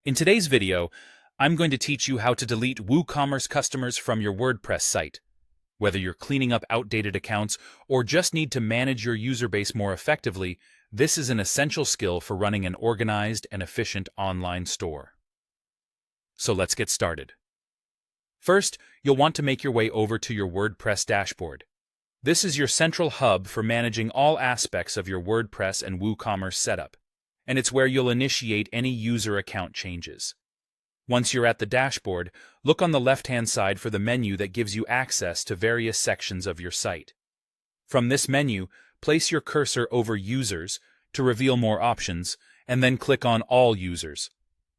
In today's video, I'm going to teach you how to delete WooCommerce customers from your WordPress site. Whether you're cleaning up outdated accounts or just need to manage your user base more effectively, this is an essential skill for running an organized and efficient online store. So let's get started. First, you'll want to make your way over to your WordPress dashboard. This is your central hub for managing all aspects of your WordPress and WooCommerce setup, and it's where you'll initiate any user account changes. Once you're at the dashboard, look on the left-hand side for the menu that gives you access to various sections of your site. From this menu, place your cursor over Users to reveal more options, and then click on All Users.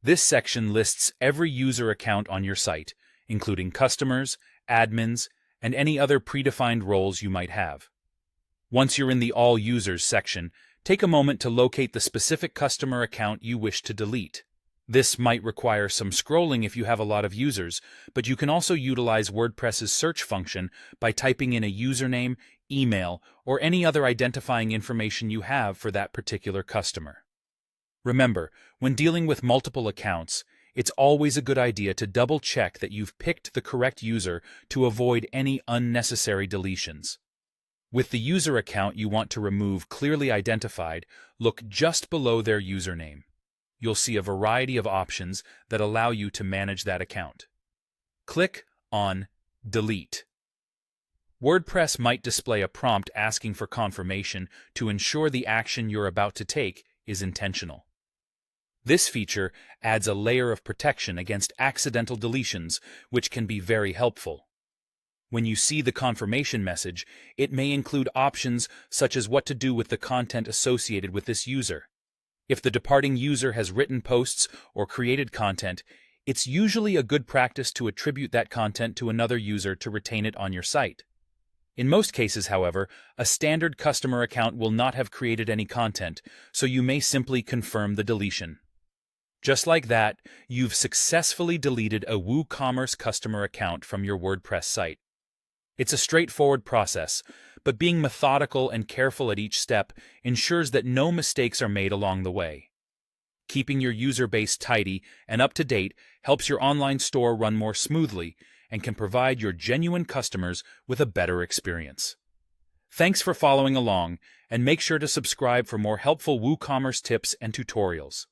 This section lists every user account on your site, including customers, admins, and any other predefined roles you might have. Once you're in the All Users section, take a moment to locate the specific customer account you wish to delete. This might require some scrolling if you have a lot of users, but you can also utilize WordPress's search function by typing in a username, email, or any other identifying information you have for that particular customer. Remember, when dealing with multiple accounts, it's always a good idea to double-check that you've picked the correct user to avoid any unnecessary deletions. With the user account you want to remove clearly identified, look just below their username. You'll see a variety of options that allow you to manage that account. Click on Delete. WordPress might display a prompt asking for confirmation to ensure the action you're about to take is intentional. This feature adds a layer of protection against accidental deletions, which can be very helpful. When you see the confirmation message, it may include options such as what to do with the content associated with this user. If the departing user has written posts or created content, it's usually a good practice to attribute that content to another user to retain it on your site. In most cases, however, a standard customer account will not have created any content, so you may simply confirm the deletion. Just like that, you've successfully deleted a WooCommerce customer account from your WordPress site. It's a straightforward process, but being methodical and careful at each step ensures that no mistakes are made along the way. Keeping your user base tidy and up to date helps your online store run more smoothly and can provide your genuine customers with a better experience. Thanks for following along, and make sure to subscribe for more helpful WooCommerce tips and tutorials.